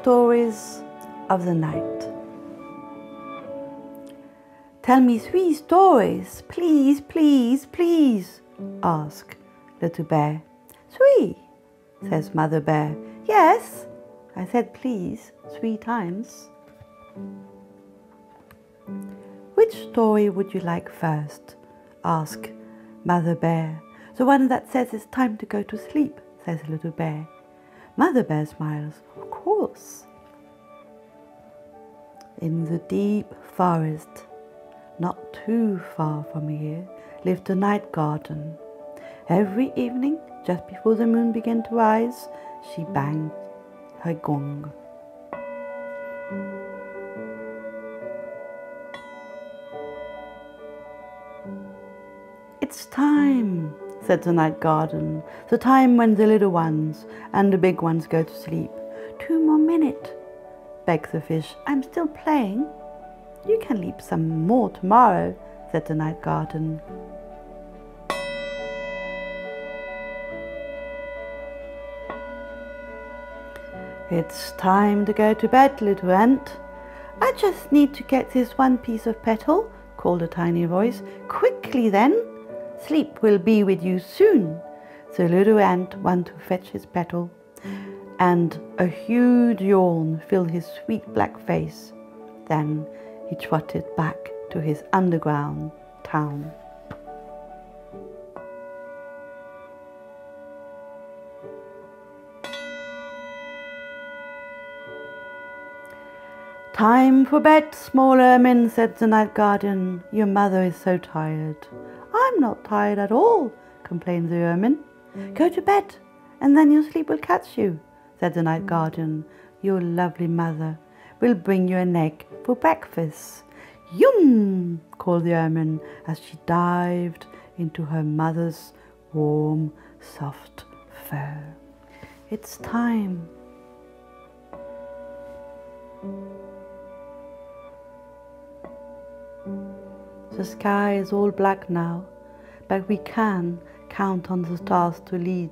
stories of the night. Tell me 3 stories, please, please, please, asked Little Bear. 3, says Mother Bear. Yes, I said please 3 times. Which story would you like first? Asked Mother Bear. The one that says it's time to go to sleep, says Little Bear. Mother Bear smiles. Of course. In the deep forest, not too far from here, lived a night garden. Every evening, just before the moon began to rise, she banged her gong. It's time, said the night garden, the time when the little ones and the big ones go to sleep. 2 more minutes, begged the fish. I'm still playing. You can leap some more tomorrow, said the night garden. It's time to go to bed, little ant. I just need to get this one piece of petal, called a tiny voice. Quickly then, sleep will be with you soon. The little ant went to fetch his petal, and a huge yawn filled his sweet black face. Then he trotted back to his underground town. Time for bed, small ermine, said the night garden. Your mother is so tired. I'm not tired at all, complained the ermine. Go to bed, and then your sleep will catch you, said the night garden. Your lovely mother will bring you an egg for breakfast. Yum, called the ermine as she dived into her mother's warm, soft fur. It's time. The sky is all black now, but we can count on the stars to lead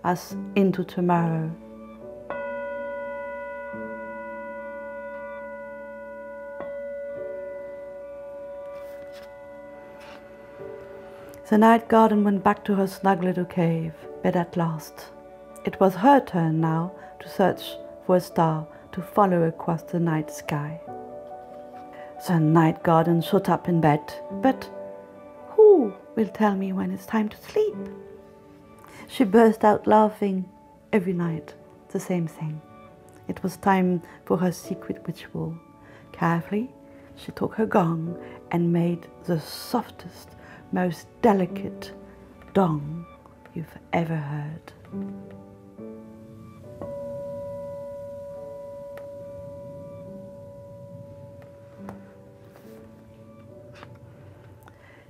us into tomorrow. The night garden went back to her snug little cave, but at last it was her turn now to search for a star to follow across the night sky. The night garden shut up in bed, but who will tell me when it's time to sleep? She burst out laughing every night, the same thing. It was time for her secret ritual. Carefully, she took her gong and made the softest, most delicate dong you've ever heard.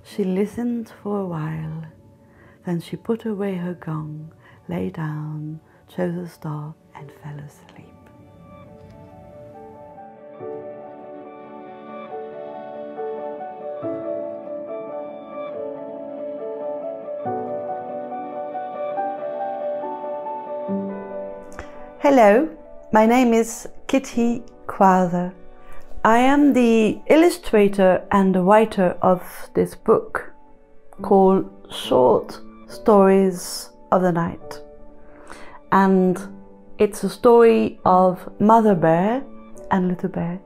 She listened for a while, then she put away her gong, lay down, chose a star and fell asleep. Hello, my name is Kitiju Krauzeri. I am the illustrator and the writer of this book called Short Stories of the Night. And it's a story of Mother Bear and Little Bear.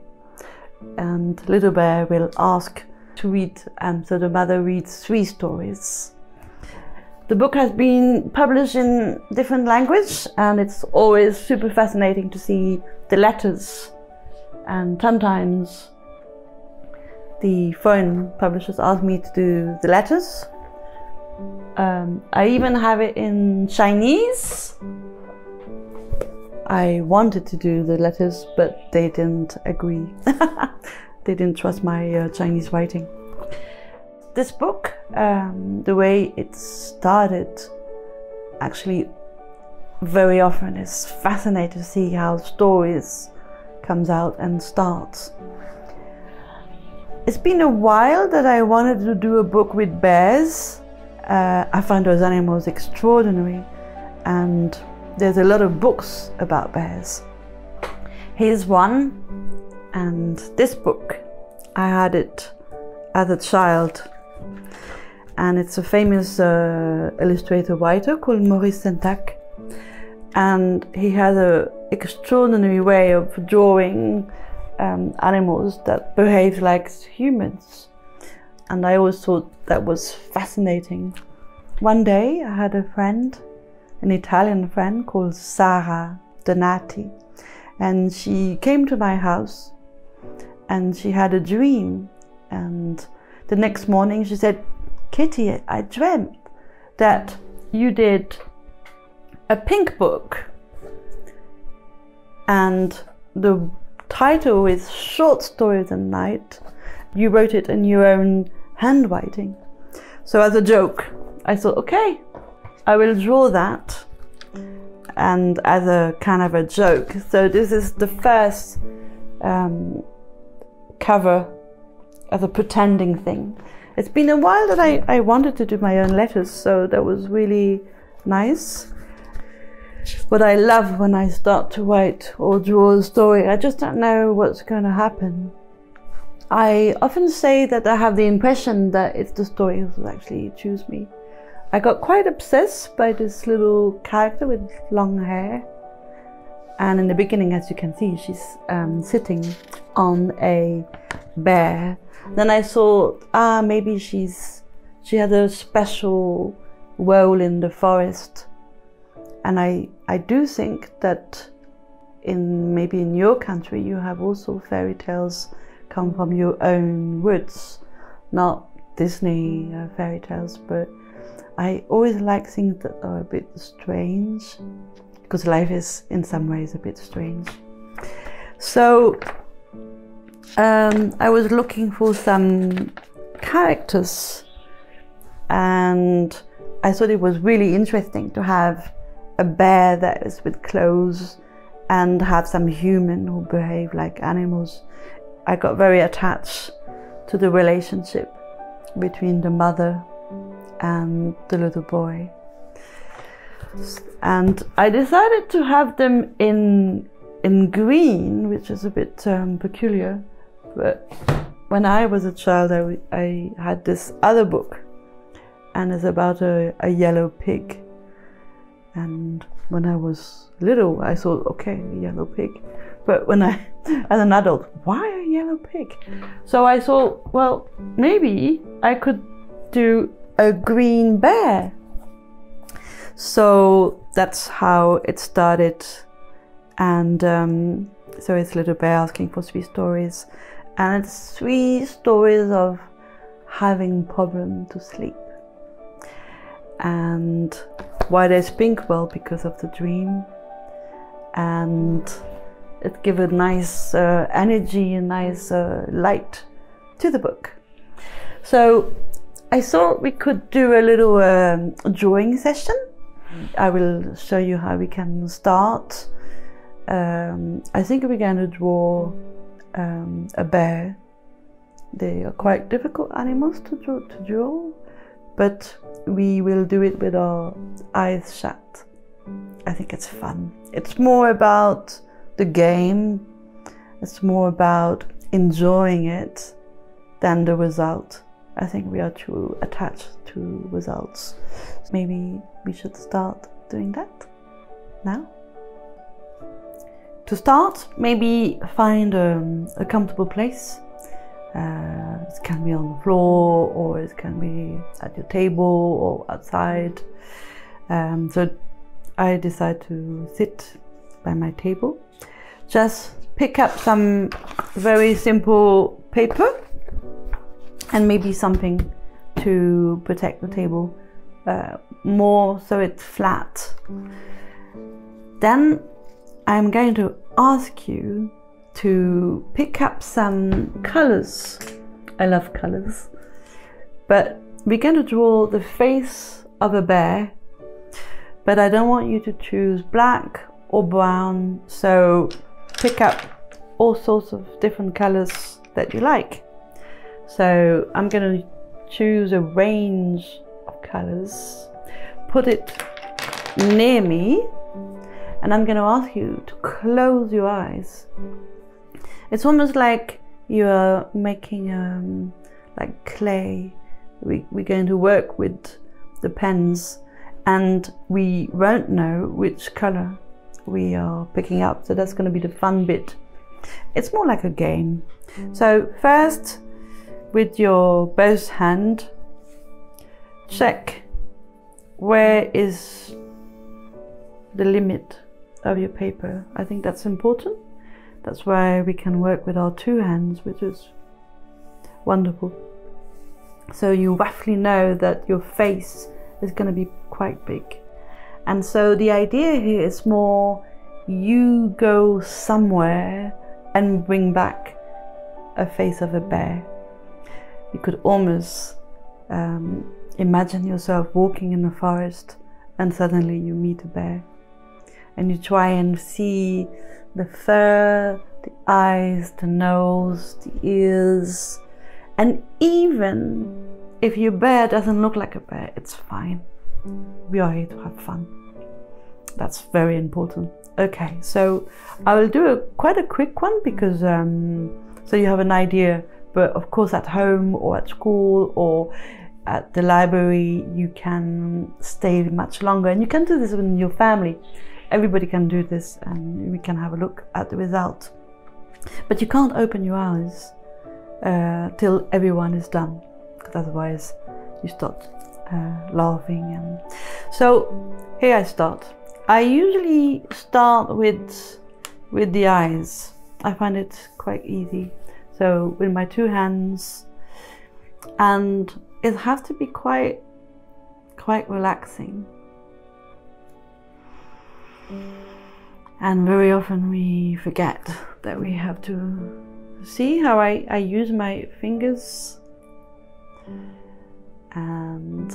And Little Bear will ask to read, and so the mother reads 3 stories. The book has been published in different languages, and it's always super fascinating to see the letters. And sometimes the foreign publishers ask me to do the letters. I even have it in Chinese. I wanted to do the letters, but they didn't agree. They didn't trust my Chinese writing. This book, the way it started, actually very often is fascinating to see how stories comes out and starts. It's been a while that I wanted to do a book with bears. I find those animals extraordinary, and there's a lot of books about bears. Here's one, and this book, I had it as a child, and it's a famous illustrator writer called Maurice, and he has an extraordinary way of drawing animals that behave like humans, and I always thought that was fascinating. One day I had a friend, an Italian friend called Sara Donati, and she came to my house and she had a dream, and the next morning she said, "Kitty, I dreamt that you did a pink book and the title is Short Stories at Night. You wrote it in your own handwriting." So as a joke, I thought, okay, I will draw that, and as a kind of a joke. So this is the first cover as a pretending thing. It's been a while that I wanted to do my own letters, so that was really nice. What I love when I start to write or draw a story, I just don't know what's going to happen. I often say that I have the impression that it's the story who will actually choose me. I got quite obsessed by this little character with long hair. And in the beginning, as you can see, she's sitting on a bear. Then I thought, maybe she had a special role in the forest. And I do think that maybe in your country, you have also fairy tales come from your own woods, not Disney fairy tales, but I always like things that are a bit strange, because life is in some ways a bit strange. So I was looking for some characters, and I thought it was really interesting to have a bear that is with clothes and have some human who behave like animals. I got very attached to the relationship between the mother and the little boy. And I decided to have them in green, which is a bit peculiar. But when I was a child, I had this other book, and it's about a yellow pig. And when I was little, I thought, okay, a yellow pig. But when as an adult, why a yellow pig? So I thought, well, maybe I could do a green bear. So that's how it started. And so it's Little Bear asking for 3 stories. And it's 3 stories of having problem to sleep. And why there's pink? Well, because of the dream. And it gives a nice energy, a nice light to the book. So I thought we could do a little drawing session. I will show you how we can start. I think we're going to draw a bear. They are quite difficult animals to draw, but we will do it with our eyes shut. I think it's fun. It's more about the game. It's more about enjoying it than the result. I think we are too attached to results. Maybe we should start doing that now. To start, maybe find a comfortable place. It can be on the floor, or it can be at your table or outside. So I decide to sit by my table. Just pick up some very simple paper and maybe something to protect the table, more so it's flat. Then I'm going to ask you to pick up some colors. I love colors. But we're going to draw the face of a bear, but I don't want you to choose black or brown, so pick up all sorts of different colors that you like. So I'm going to choose a range of colors, put it near me, And I'm going to ask you to close your eyes. It's almost like you're making like clay. We're going to work with the pens, and we won't know which color we are picking up. So that's going to be the fun bit. It's more like a game. So first, with your both hand, check where is the limit of your paper. I think that's important. That's why we can work with our two hands, which is wonderful. So you roughly know that your face is going to be quite big. And so the idea here is more you go somewhere and bring back a face of a bear. You could almost imagine yourself walking in the forest and suddenly you meet a bear. And you try and see the fur, the eyes, the nose, the ears. And even if your bear doesn't look like a bear, it's fine. We are here to have fun. That's very important. Okay, so I will do quite a quick one because so you have an idea. But of course, at home or at school or at the library, you can stay much longer, and you can do this with your family. Everybody can do this, and we can have a look at the result. But you can't open your eyes till everyone is done, because otherwise you start laughing. And so here I start. I usually start with the eyes. I find it quite easy. So with my two hands, and it has to be quite relaxing. And very often we forget that we have to see how I use my fingers, and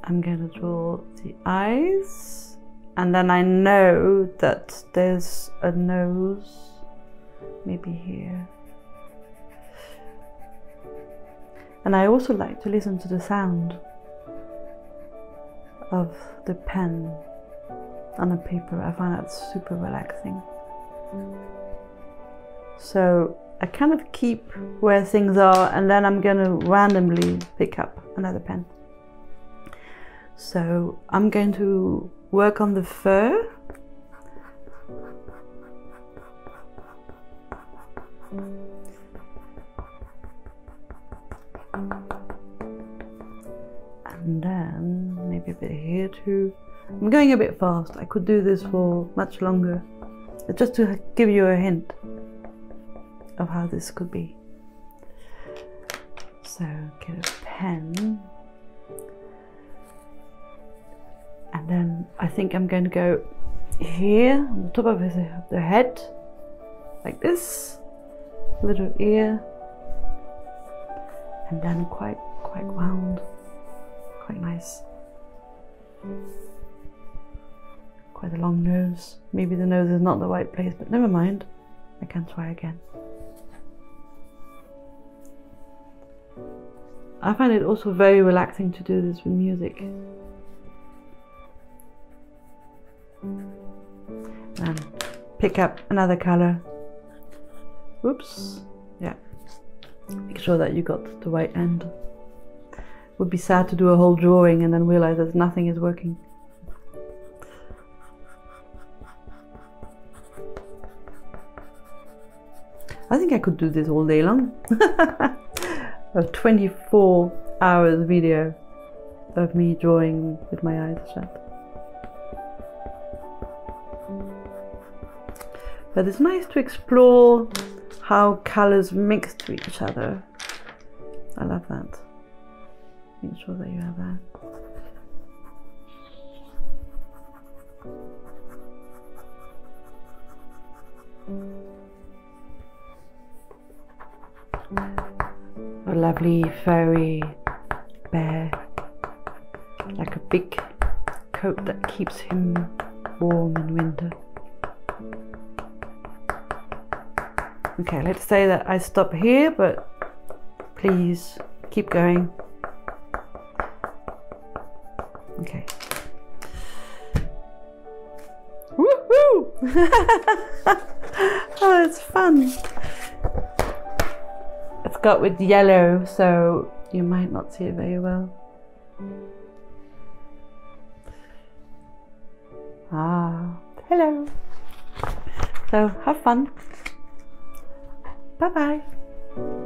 I'm going to draw the eyes, and then I know that there's a nose maybe here. And I also like to listen to the sound of the pen on a paper. I find that super relaxing. So I kind of keep where things are, and then I'm going to randomly pick up another pen. So I'm going to work on the fur. And then maybe a bit here too. I'm going a bit fast. I could do this for much longer. But just to give you a hint of how this could be. So get a pen. And then I think I'm going to go here on the top of the head, like this, little ear, and then quite round, quite nice. Quite a long nose. Maybe the nose is not the right place, but never mind. I can try again. I find it also very relaxing to do this with music. And pick up another color. Oops. Yeah. Make sure that you got the right end. Would be sad to do a whole drawing and then realize that nothing is working. I think I could do this all day long. A 24 hours video of me drawing with my eyes shut. But it's nice to explore how colors mix to each other. I love that. Make sure that you have that. A lovely furry bear, like a big coat that keeps him warm in winter. Okay, let's say that I stop here, but please keep going. Okay. Oh, it's fun. It's got with yellow, so you might not see it very well. Ah, hello. So have fun. Bye bye.